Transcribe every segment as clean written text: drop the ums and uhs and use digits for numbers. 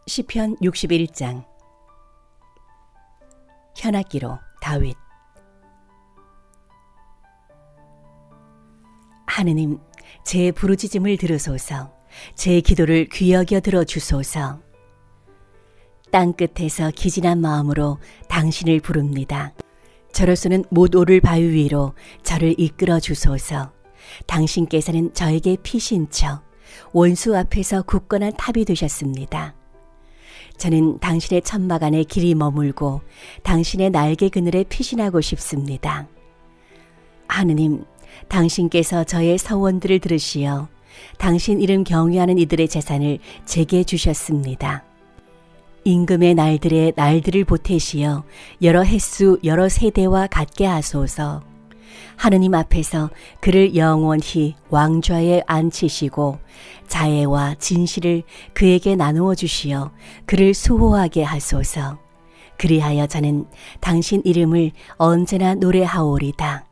시편 61장. 현악기로 다윗. 하느님, 제 부르짖음을 들으소서. 제 기도를 귀여겨 들어주소서. 땅끝에서 기진한 마음으로 당신을 부릅니다. 저로서는 못 오를 바위 위로 저를 이끌어 주소서. 당신께서는 저에게 피신처 원수 앞에서 굳건한 탑이 되셨습니다. 저는 당신의 천막 안에 길이 머물고 당신의 날개 그늘에 피신하고 싶습니다. 하느님, 당신께서 저의 서원들을 들으시어 당신 이름 경외하는 이들의 재산을 제게 주셨습니다. 임금의 날들에 날들을 보태시어 여러 횟수 여러 세대와 같게 하소서. 하느님 앞에서 그를 영원히 왕좌에 앉히시고 자애와 진실을 그에게 나누어 주시어 그를 수호하게 하소서. 그리하여 저는 당신 이름을 언제나 노래하오리다.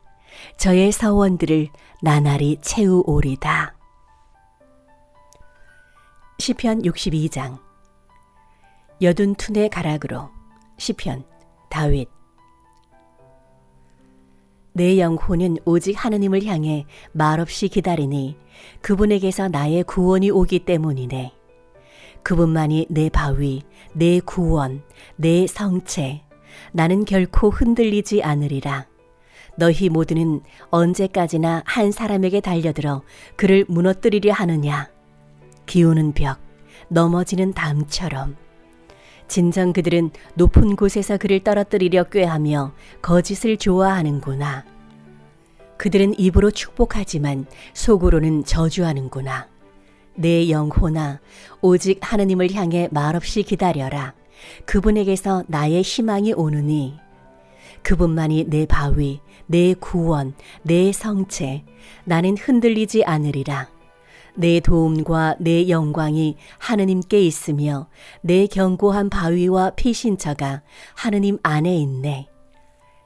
저의 서원들을 나날이 채우오리다. 시편 62장. 여둔 툰의 가락으로. 시편 다윗. 내 영혼은 오직 하느님을 향해 말없이 기다리니 그분에게서 나의 구원이 오기 때문이네. 그분만이 내 바위, 내 구원, 내 성체. 나는 결코 흔들리지 않으리라. 너희 모두는 언제까지나 한 사람에게 달려들어 그를 무너뜨리려 하느냐. 기우는 벽, 넘어지는 담처럼. 진정 그들은 높은 곳에서 그를 떨어뜨리려 꾀하며 거짓을 좋아하는구나. 그들은 입으로 축복하지만 속으로는 저주하는구나. 내 영혼아, 오직 하느님을 향해 말없이 기다려라. 그분에게서 나의 희망이 오느니 그분만이 내 바위, 내 구원, 내 성체. 나는 흔들리지 않으리라. 내 도움과 내 영광이 하느님께 있으며 내 견고한 바위와 피신처가 하느님 안에 있네.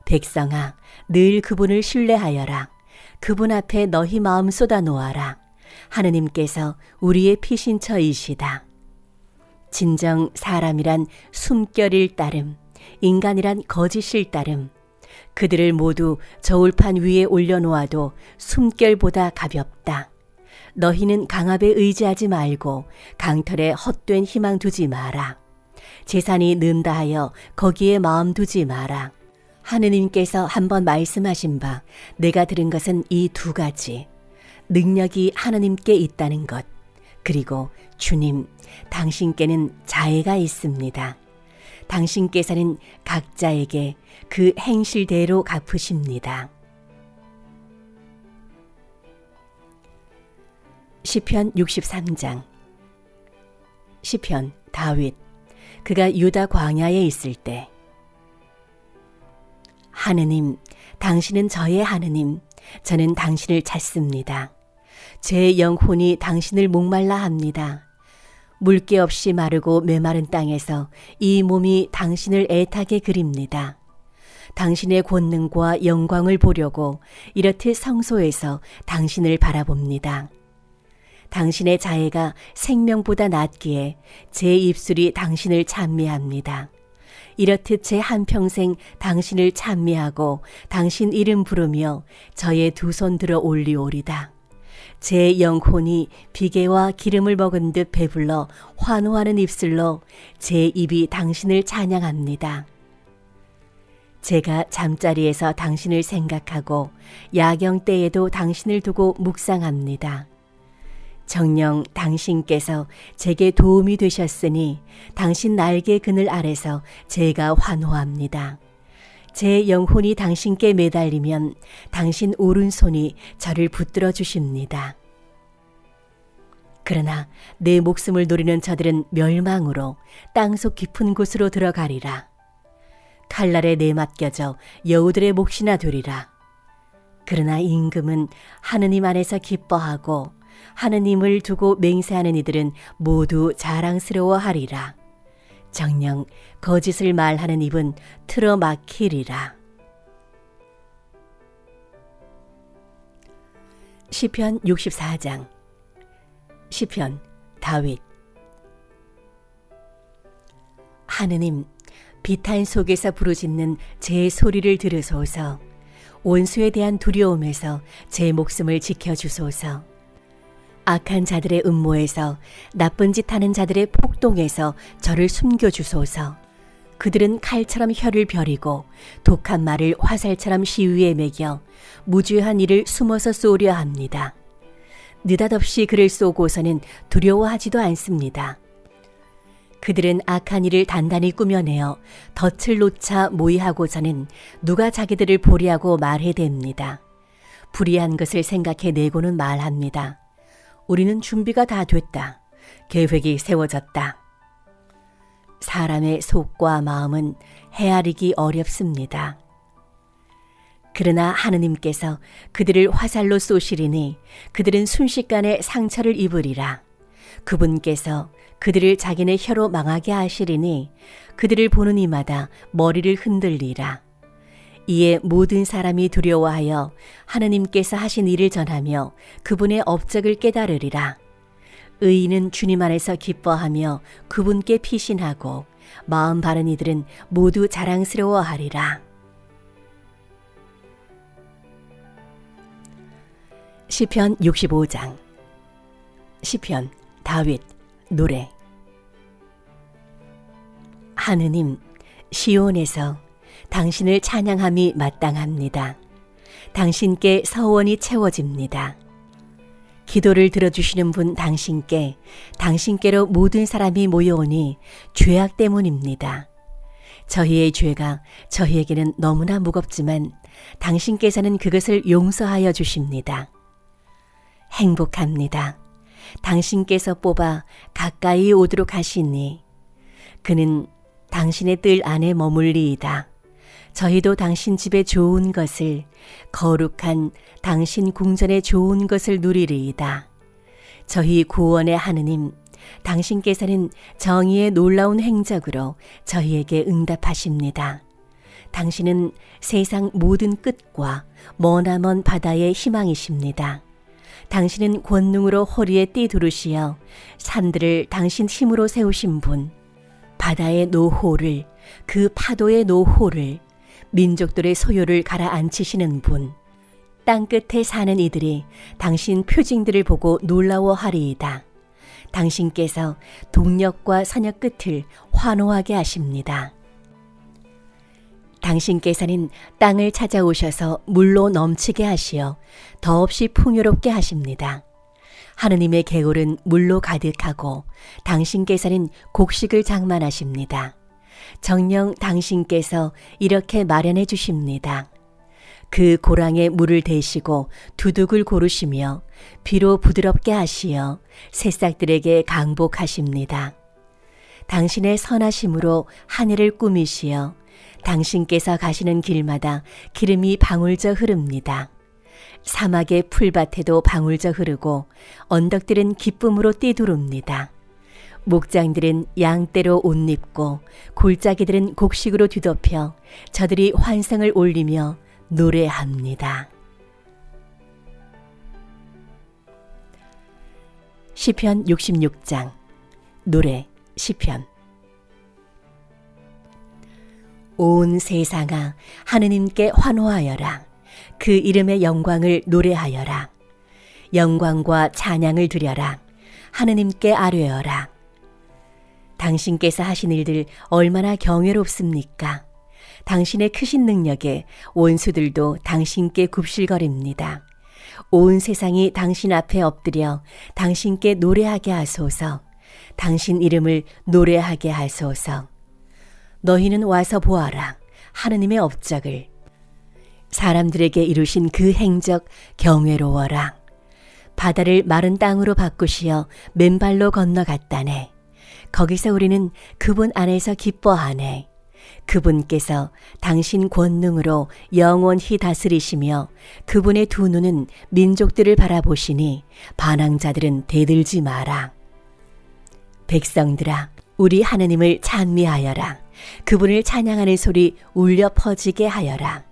백성아, 늘 그분을 신뢰하여라. 그분 앞에 너희 마음 쏟아 놓아라. 하느님께서 우리의 피신처이시다. 진정 사람이란 숨결일 따름, 인간이란 거짓일 따름. 그들을 모두 저울판 위에 올려놓아도 숨결보다 가볍다. 너희는 강압에 의지하지 말고 강털에 헛된 희망 두지 마라. 재산이 는다 하여 거기에 마음 두지 마라. 하느님께서 한번 말씀하신 바 내가 들은 것은 이 두 가지. 능력이 하느님께 있다는 것. 그리고 주님, 당신께는 자애가 있습니다. 당신께서는 각자에게 그 행실대로 갚으십니다. 시편 63장. 시편 다윗. 그가 유다 광야에 있을 때. 하느님, 당신은 저의 하느님. 저는 당신을 찾습니다. 제 영혼이 당신을 목말라 합니다. 물기 없이 마르고 메마른 땅에서 이 몸이 당신을 애타게 그립니다. 당신의 권능과 영광을 보려고 이렇듯 성소에서 당신을 바라봅니다. 당신의 자애가 생명보다 낫기에 제 입술이 당신을 찬미합니다. 이렇듯 제 한평생 당신을 찬미하고 당신 이름 부르며 저의 두 손 들어 올리오리다. 제 영혼이 비계와 기름을 먹은 듯 배불러 환호하는 입술로 제 입이 당신을 찬양합니다. 제가 잠자리에서 당신을 생각하고 야경 때에도 당신을 두고 묵상합니다. 정녕 당신께서 제게 도움이 되셨으니 당신 날개 그늘 아래서 제가 환호합니다. 제 영혼이 당신께 매달리면 당신 오른손이 저를 붙들어 주십니다. 그러나 내 목숨을 노리는 저들은 멸망으로 땅속 깊은 곳으로 들어가리라. 칼날에 내맡겨져 여우들의 몫이나 되리라. 그러나 임금은 하느님 안에서 기뻐하고 하느님을 두고 맹세하는 이들은 모두 자랑스러워하리라. 정녕 거짓을 말하는 입은 틀어막히리라. 시편 64장. 시편 다윗. 하느님, 비탄 속에서 부르짖는 제 소리를 들으소서. 원수에 대한 두려움에서 제 목숨을 지켜주소서. 악한 자들의 음모에서, 나쁜 짓 하는 자들의 폭동에서 저를 숨겨주소서. 그들은 칼처럼 혀를 벼리고 독한 말을 화살처럼 시위에 매겨 무죄한 이를 숨어서 쏘려 합니다. 느닷없이 그를 쏘고서는 두려워하지도 않습니다. 그들은 악한 일을 단단히 꾸며내어 덫을 놓자 모의하고서는 누가 자기들을 보리하고 말해댑니다. 불의한 것을 생각해 내고는 말합니다. 우리는 준비가 다 됐다. 계획이 세워졌다. 사람의 속과 마음은 헤아리기 어렵습니다. 그러나 하느님께서 그들을 화살로 쏘시리니 그들은 순식간에 상처를 입으리라. 그분께서 그들을 자기네 혀로 망하게 하시리니 그들을 보는 이마다 머리를 흔들리라. 이에 모든 사람이 두려워하여 하느님께서 하신 일을 전하며 그분의 업적을 깨달으리라. 의인은 주님 안에서 기뻐하며 그분께 피신하고 마음 바른 이들은 모두 자랑스러워하리라. 시편 65장. 시편 다윗 노래. 하느님, 시온에서 당신을 찬양함이 마땅합니다. 당신께 서원이 채워집니다. 기도를 들어주시는 분 당신께로 모든 사람이 모여오니 죄악 때문입니다. 저희의 죄가 저희에게는 너무나 무겁지만 당신께서는 그것을 용서하여 주십니다. 행복합니다. 당신께서 뽑아 가까이 오도록 하시니 그는 당신의 뜰 안에 머물리이다. 저희도 당신 집에 좋은 것을, 거룩한 당신 궁전에 좋은 것을 누리리이다. 저희 구원의 하느님, 당신께서는 정의의 놀라운 행적으로 저희에게 응답하십니다. 당신은 세상 모든 끝과 머나먼 바다의 희망이십니다. 당신은 권능으로 허리에 띠 두르시어 산들을 당신 힘으로 세우신 분, 바다의 노호를, 그 파도의 노호를, 민족들의 소요를 가라앉히시는 분, 땅끝에 사는 이들이 당신 표징들을 보고 놀라워하리이다. 당신께서 동력과 선역 끝을 환호하게 하십니다. 당신께서는 땅을 찾아오셔서 물로 넘치게 하시어 더없이 풍요롭게 하십니다. 하느님의 계곡은 물로 가득하고 당신께서는 곡식을 장만하십니다. 정녕 당신께서 이렇게 마련해 주십니다. 그 고랑에 물을 대시고 두둑을 고르시며 비로 부드럽게 하시어 새싹들에게 강복하십니다. 당신의 선하심으로 하늘을 꾸미시어 당신께서 가시는 길마다 기름이 방울져 흐릅니다. 사막의 풀밭에도 방울져 흐르고 언덕들은 기쁨으로 띠두릅니다. 목장들은 양떼로 옷 입고 골짜기들은 곡식으로 뒤덮여 저들이 환성을 올리며 노래합니다. 시편 66장. 노래. 시편. 온 세상아, 하느님께 환호하여라. 그 이름의 영광을 노래하여라. 영광과 찬양을 드려라. 하느님께 아뢰어라. 당신께서 하신 일들 얼마나 경외롭습니까? 당신의 크신 능력에 원수들도 당신께 굽실거립니다. 온 세상이 당신 앞에 엎드려 당신께 노래하게 하소서. 당신 이름을 노래하게 하소서. 너희는 와서 보아라. 하느님의 업적을. 사람들에게 이루신 그 행적 경외로워라. 바다를 마른 땅으로 바꾸시어 맨발로 건너갔다네. 거기서 우리는 그분 안에서 기뻐하네. 그분께서 당신 권능으로 영원히 다스리시며 그분의 두 눈은 민족들을 바라보시니 반항자들은 대들지 마라. 백성들아, 우리 하느님을 찬미하여라. 그분을 찬양하는 소리 울려 퍼지게 하여라.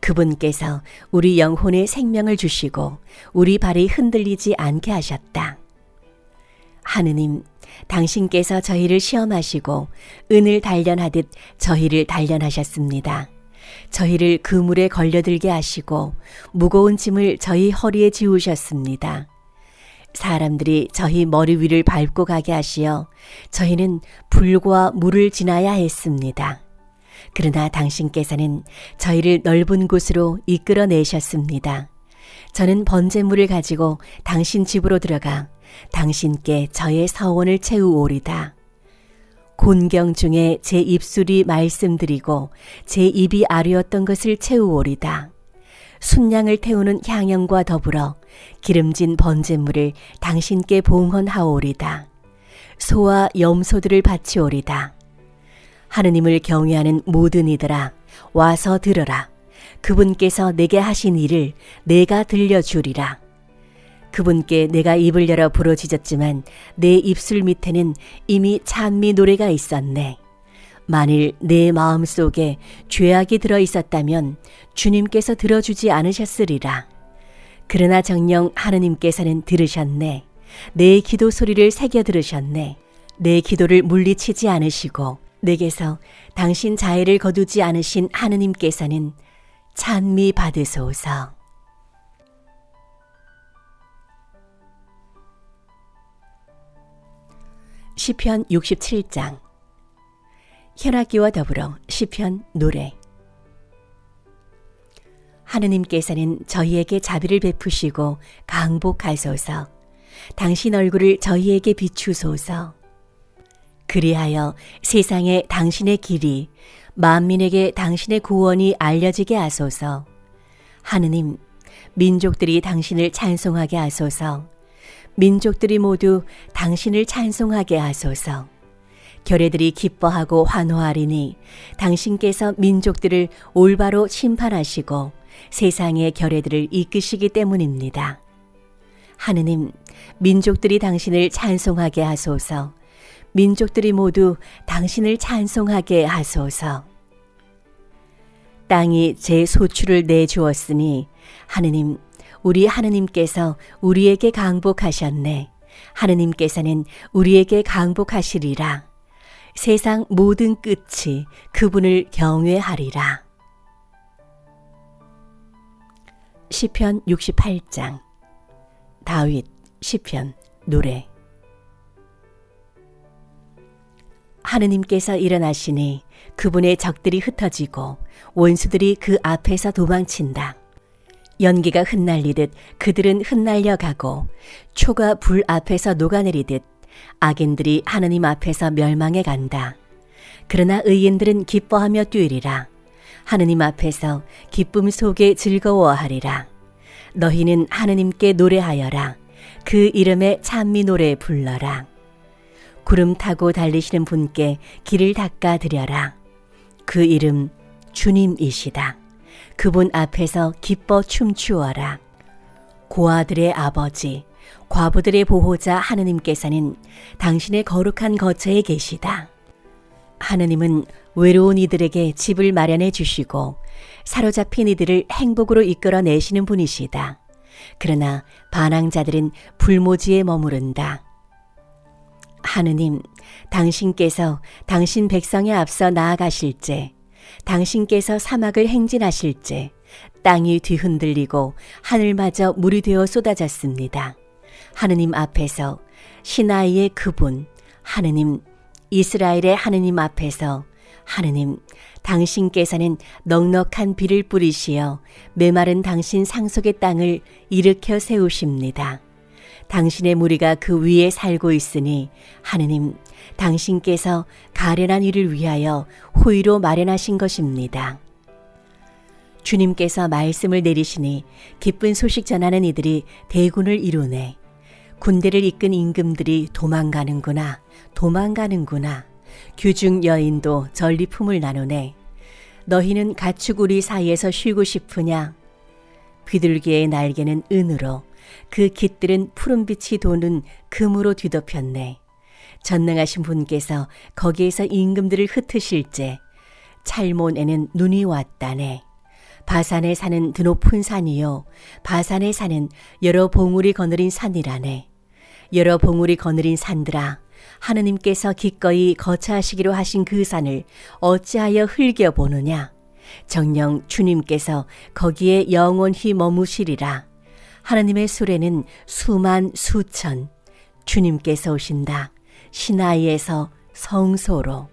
그분께서 우리 영혼에 생명을 주시고 우리 발이 흔들리지 않게 하셨다. 하느님, 당신께서 저희를 시험하시고 은을 단련하듯 저희를 단련하셨습니다. 저희를 그물에 걸려들게 하시고 무거운 짐을 저희 허리에 지우셨습니다. 사람들이 저희 머리 위를 밟고 가게 하시어 저희는 불과 물을 지나야 했습니다. 그러나 당신께서는 저희를 넓은 곳으로 이끌어내셨습니다. 저는 번제물을 가지고 당신 집으로 들어가 당신께 저의 서원을 채우오리다. 곤경 중에 제 입술이 말씀드리고 제 입이 아뢰었던 것을 채우오리다. 순양을 태우는 향연과 더불어 기름진 번제물을 당신께 봉헌하오리다. 소와 염소들을 바치오리다. 하느님을 경외하는 모든 이들아 와서 들으라. 그분께서 내게 하신 일을 내가 들려주리라. 그분께 내가 입을 열어 부르짖었지만 내 입술 밑에는 이미 찬미 노래가 있었네. 만일 내 마음속에 죄악이 들어 있었다면 주님께서 들어주지 않으셨으리라. 그러나 정녕 하느님께서는 들으셨네. 내 기도 소리를 새겨 들으셨네. 내 기도를 물리치지 않으시고 내게서 당신 자애를 거두지 않으신 하느님께서는 찬미 받으소서. 시편 67장. 현악기와 더불어 시편 노래. 하느님께서는 저희에게 자비를 베푸시고 강복하소서. 당신 얼굴을 저희에게 비추소서. 그리하여 세상에 당신의 길이, 만민에게 당신의 구원이 알려지게 하소서. 하느님, 민족들이 당신을 찬송하게 하소서. 민족들이 모두 당신을 찬송하게 하소서. 결례들이 기뻐하고 환호하리니 당신께서 민족들을 올바로 심판하시고 세상의 결례들을 이끄시기 때문입니다. 하느님, 민족들이 당신을 찬송하게 하소서. 민족들이 모두 당신을 찬송하게 하소서. 땅이 제 소출을 내주었으니 하느님, 우리 하느님께서 우리에게 강복하셨네. 하느님께서는 우리에게 강복하시리라. 세상 모든 끝이 그분을 경외하리라. 시편 68장. 다윗 시편 노래. 하느님께서 일어나시니 그분의 적들이 흩어지고 원수들이 그 앞에서 도망친다. 연기가 흩날리듯 그들은 흩날려 가고 초가 불 앞에서 녹아내리듯 악인들이 하느님 앞에서 멸망해 간다. 그러나 의인들은 기뻐하며 뛰리라. 하느님 앞에서 기쁨 속에 즐거워하리라. 너희는 하느님께 노래하여라. 그 이름에 찬미 노래 불러라. 구름 타고 달리시는 분께 길을 닦아 드려라. 그 이름 주님이시다. 그분 앞에서 기뻐 춤추어라. 고아들의 아버지, 과부들의 보호자 하느님께서는 당신의 거룩한 거처에 계시다. 하느님은 외로운 이들에게 집을 마련해 주시고 사로잡힌 이들을 행복으로 이끌어내시는 분이시다. 그러나 반항자들은 불모지에 머무른다. 하느님, 당신께서 당신 백성에 앞서 나아가실제, 당신께서 사막을 행진하실제 땅이 뒤흔들리고 하늘마저 물이 되어 쏟아졌습니다. 하느님 앞에서 시나이의 그분, 하느님, 이스라엘의 하느님 앞에서 하느님, 당신께서는 넉넉한 비를 뿌리시어 메마른 당신 상속의 땅을 일으켜 세우십니다. 당신의 무리가 그 위에 살고 있으니 하느님, 당신께서 가련한 이를 위하여 호의로 마련하신 것입니다. 주님께서 말씀을 내리시니 기쁜 소식 전하는 이들이 대군을 이루네. 군대를 이끈 임금들이 도망가는구나, 도망가는구나. 규중 여인도 전리품을 나누네. 너희는 가축우리 사이에서 쉬고 싶으냐? 비둘기의 날개는 은으로, 그 깃들은 푸른빛이 도는 금으로 뒤덮였네. 전능하신 분께서 거기에서 임금들을 흩으실제 찰몬에는 눈이 왔다네. 바산에 사는 드높은 산이요, 바산에 사는 여러 봉우리 거느린 산이라네. 여러 봉우리 거느린 산들아, 하느님께서 기꺼이 거처하시기로 하신 그 산을 어찌하여 흘겨보느냐? 정녕 주님께서 거기에 영원히 머무시리라. 하느님의 수레는 수만 수천. 주님께서 오신다. 시나이에서 성소로.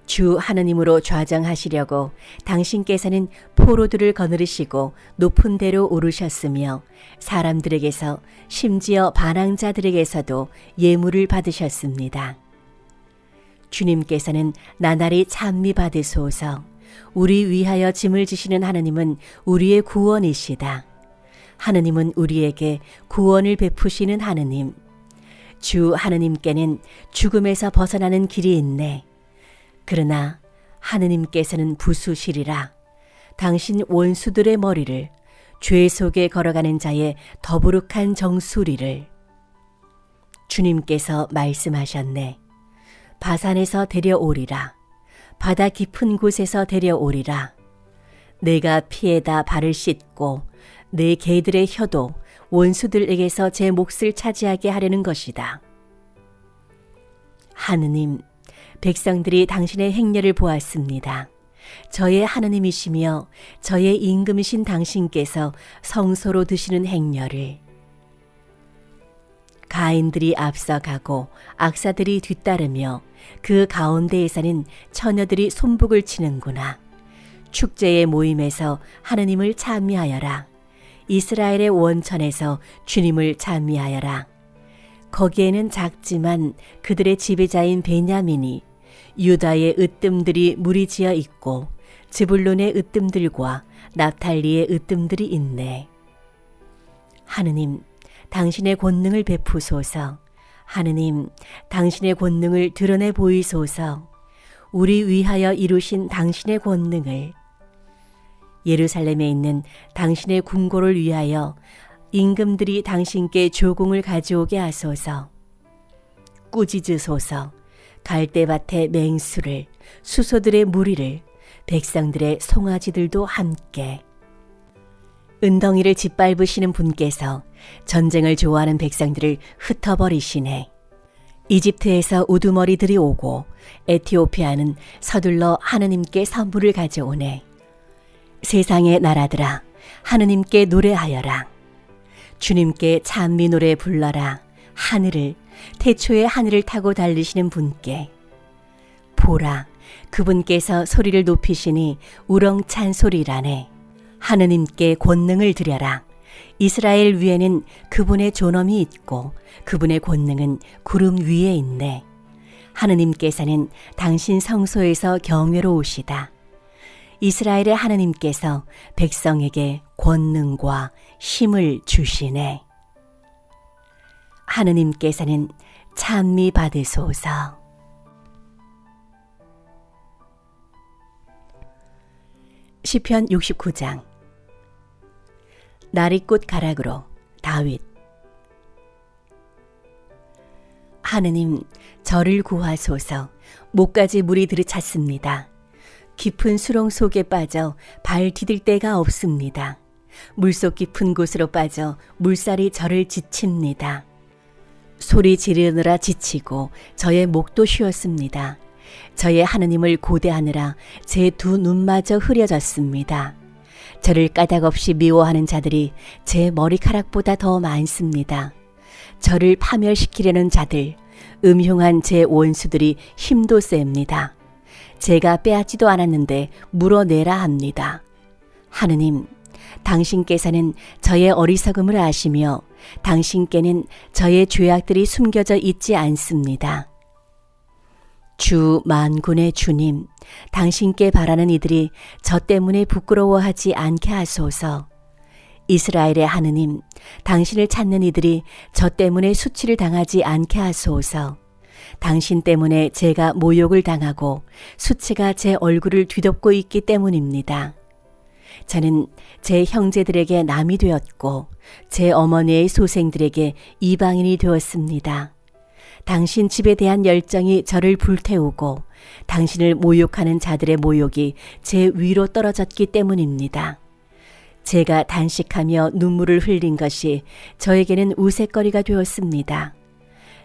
주 하느님으로 좌정하시려고 당신께서는 포로들을 거느리시고 높은 데로 오르셨으며 사람들에게서 심지어 반항자들에게서도 예물을 받으셨습니다. 주님께서는 나날이 찬미 받으소서. 우리 위하여 짐을 지시는 하느님은 우리의 구원이시다. 하느님은 우리에게 구원을 베푸시는 하느님. 주 하느님께는 죽음에서 벗어나는 길이 있네. 그러나 하느님께서는 부수시리라. 당신 원수들의 머리를, 죄 속에 걸어가는 자의 더부룩한 정수리를. 주님께서 말씀하셨네. 바산에서 데려오리라. 바다 깊은 곳에서 데려오리라. 내가 피에다 발을 씻고 내 개들의 혀도 원수들에게서 제 몫을 차지하게 하려는 것이다. 하느님, 백성들이 당신의 행렬을 보았습니다. 저의 하느님이시며 저의 임금이신 당신께서 성소로 드시는 행렬을. 가인들이 앞서가고 악사들이 뒤따르며 그 가운데에서는 처녀들이 손북을 치는구나. 축제의 모임에서 하느님을 찬미하여라. 이스라엘의 원천에서 주님을 찬미하여라. 거기에는 작지만 그들의 지배자인 베냐민이, 유다의 으뜸들이 무리지어 있고 즈불론의 으뜸들과 납탈리의 으뜸들이 있네. 하느님, 당신의 권능을 베푸소서. 하느님, 당신의 권능을 드러내 보이소서. 우리 위하여 이루신 당신의 권능을. 예루살렘에 있는 당신의 궁궐을 위하여 임금들이 당신께 조공을 가져오게 하소서. 꾸짖으소서. 갈대밭의 맹수를, 수소들의 무리를, 백성들의 송아지들도 함께. 은덩이를 짓밟으시는 분께서 전쟁을 좋아하는 백성들을 흩어버리시네. 이집트에서 우두머리들이 오고 에티오피아는 서둘러 하느님께 선물을 가져오네. 세상의 나라들아, 하느님께 노래하여라. 주님께 찬미 노래 불러라. 하늘을, 태초의 하늘을 타고 달리시는 분께. 보라, 그분께서 소리를 높이시니 우렁찬 소리라네. 하느님께 권능을 드려라. 이스라엘 위에는 그분의 존엄이 있고 그분의 권능은 구름 위에 있네. 하느님께서는 당신 성소에서 경외로우시다. 이스라엘의 하느님께서 백성에게 권능과 힘을 주시네. 하느님께서는 찬미 받으소서. 시편 69장. 나리꽃 가락으로. 다윗. 하느님, 저를 구하소서. 목까지 물이 들이찼습니다. 깊은 수렁 속에 빠져 발 디딜 데가 없습니다. 물속 깊은 곳으로 빠져 물살이 저를 지칩니다. 소리 지르느라 지치고 저의 목도 쉬었습니다. 저의 하느님을 고대하느라 제 두 눈마저 흐려졌습니다. 저를 까닭없이 미워하는 자들이 제 머리카락보다 더 많습니다. 저를 파멸시키려는 자들, 음흉한 제 원수들이 힘도 셉니다. 제가 빼앗지도 않았는데 물어내라 합니다. 하느님, 당신께서는 저의 어리석음을 아시며 당신께는 저의 죄악들이 숨겨져 있지 않습니다. 주 만군의 주님, 당신께 바라는 이들이 저 때문에 부끄러워하지 않게 하소서. 이스라엘의 하느님, 당신을 찾는 이들이 저 때문에 수치를 당하지 않게 하소서. 당신 때문에 제가 모욕을 당하고 수치가 제 얼굴을 뒤덮고 있기 때문입니다. 저는 제 형제들에게 남이 되었고 제 어머니의 소생들에게 이방인이 되었습니다. 당신 집에 대한 열정이 저를 불태우고 당신을 모욕하는 자들의 모욕이 제 위로 떨어졌기 때문입니다. 제가 단식하며 눈물을 흘린 것이 저에게는 우윳거리가 되었습니다.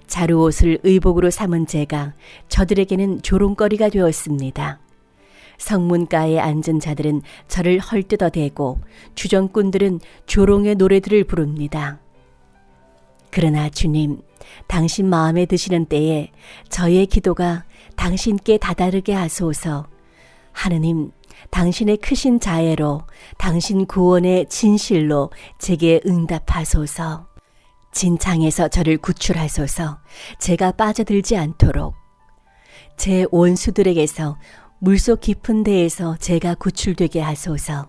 자루옷을 의복으로 삼은 제가 저들에게는 조롱거리가 되었습니다. 성문가에 앉은 자들은 저를 헐뜯어대고 주정꾼들은 조롱의 노래들을 부릅니다. 그러나 주님, 당신 마음에 드시는 때에 저의 기도가 당신께 다다르게 하소서. 하느님, 당신의 크신 자애로 당신 구원의 진실로 제게 응답하소서. 진창에서 저를 구출하소서. 제가 빠져들지 않도록. 제 원수들에게서 물속 깊은 데에서 제가 구출되게 하소서.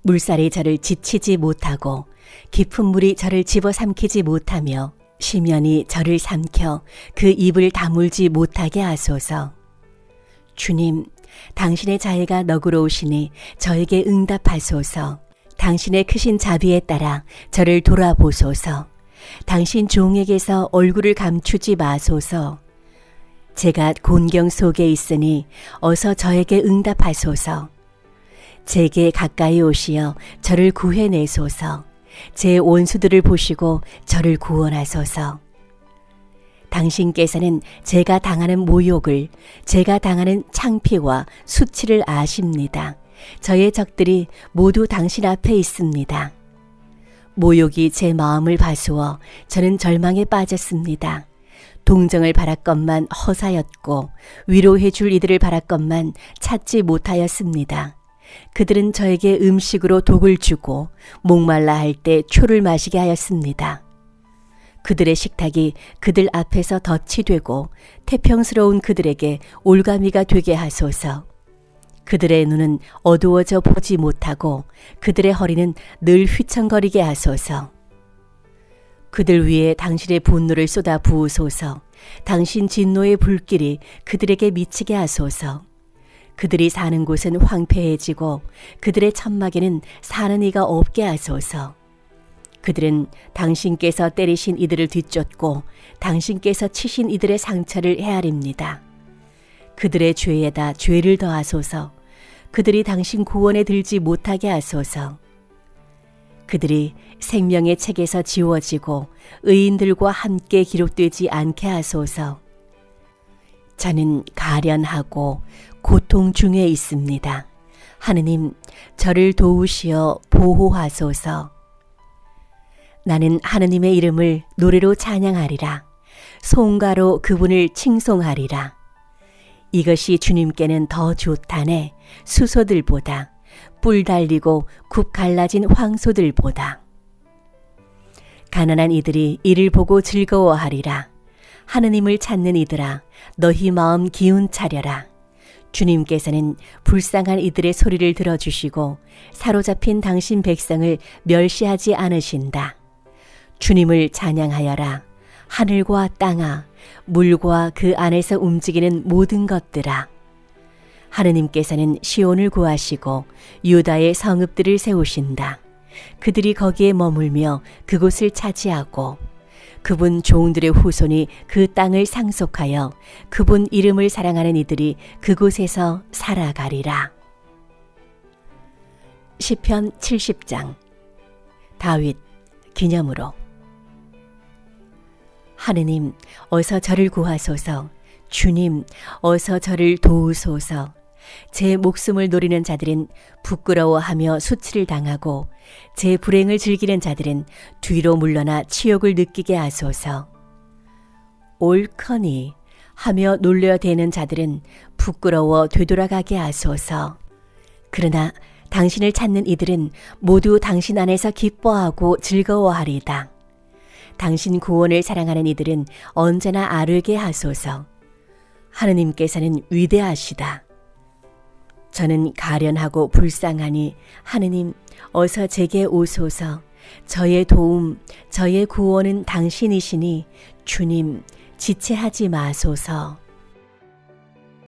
물살이 저를 지치지 못하고 깊은 물이 저를 집어삼키지 못하며 심연이 저를 삼켜 그 입을 다물지 못하게 하소서. 주님, 당신의 자애가 너그러우시니 저에게 응답하소서. 당신의 크신 자비에 따라 저를 돌아보소서. 당신 종에게서 얼굴을 감추지 마소서. 제가 곤경 속에 있으니 어서 저에게 응답하소서. 제게 가까이 오시어 저를 구해내소서. 제 원수들을 보시고 저를 구원하소서. 당신께서는 제가 당하는 모욕을, 제가 당하는 창피와 수치를 아십니다. 저의 적들이 모두 당신 앞에 있습니다. 모욕이 제 마음을 파수어 저는 절망에 빠졌습니다. 동정을 바랐건만 허사였고 위로해 줄 이들을 바랐건만 찾지 못하였습니다. 그들은 저에게 음식으로 독을 주고 목말라 할 때 초를 마시게 하였습니다. 그들의 식탁이 그들 앞에서 덫이 되고 태평스러운 그들에게 올가미가 되게 하소서. 그들의 눈은 어두워져 보지 못하고 그들의 허리는 늘 휘청거리게 하소서. 그들 위에 당신의 분노를 쏟아 부으소서. 당신 진노의 불길이 그들에게 미치게 하소서. 그들이 사는 곳은 황폐해지고 그들의 천막에는 사는 이가 없게 하소서. 그들은 당신께서 때리신 이들을 뒤쫓고 당신께서 치신 이들의 상처를 헤아립니다. 그들의 죄에다 죄를 더하소서. 그들이 당신 구원에 들지 못하게 하소서. 그들이 생명의 책에서 지워지고 의인들과 함께 기록되지 않게 하소서. 저는 가련하고 고통 중에 있습니다. 하느님, 저를 도우시어 보호하소서. 나는 하느님의 이름을 노래로 찬양하리라. 송가로 그분을 칭송하리라. 이것이 주님께는 더 좋다네. 수소들보다, 뿔 달리고 굽 갈라진 황소들보다. 가난한 이들이 이를 보고 즐거워하리라. 하느님을 찾는 이들아, 너희 마음 기운 차려라. 주님께서는 불쌍한 이들의 소리를 들어주시고 사로잡힌 당신 백성을 멸시하지 않으신다. 주님을 찬양하여라. 하늘과 땅아, 물과 그 안에서 움직이는 모든 것들아. 하느님께서는 시온을 구하시고 유다의 성읍들을 세우신다. 그들이 거기에 머물며 그곳을 차지하고 그분 종들의 후손이 그 땅을 상속하여 그분 이름을 사랑하는 이들이 그곳에서 살아가리라. 시편 70장. 다윗 기념으로. 하느님, 어서 저를 구하소서. 주님, 어서 저를 도우소서. 제 목숨을 노리는 자들은 부끄러워하며 수치를 당하고 제 불행을 즐기는 자들은 뒤로 물러나 치욕을 느끼게 하소서. 옳거니 하며 놀려대는 자들은 부끄러워 되돌아가게 하소서. 그러나 당신을 찾는 이들은 모두 당신 안에서 기뻐하고 즐거워하리다. 당신 구원을 사랑하는 이들은 언제나 아르게 하소서. 하느님께서는 위대하시다. 저는 가련하고 불쌍하니 하느님, 어서 제게 오소서. 저의 도움, 저의 구원은 당신이시니 주님, 지체하지 마소서.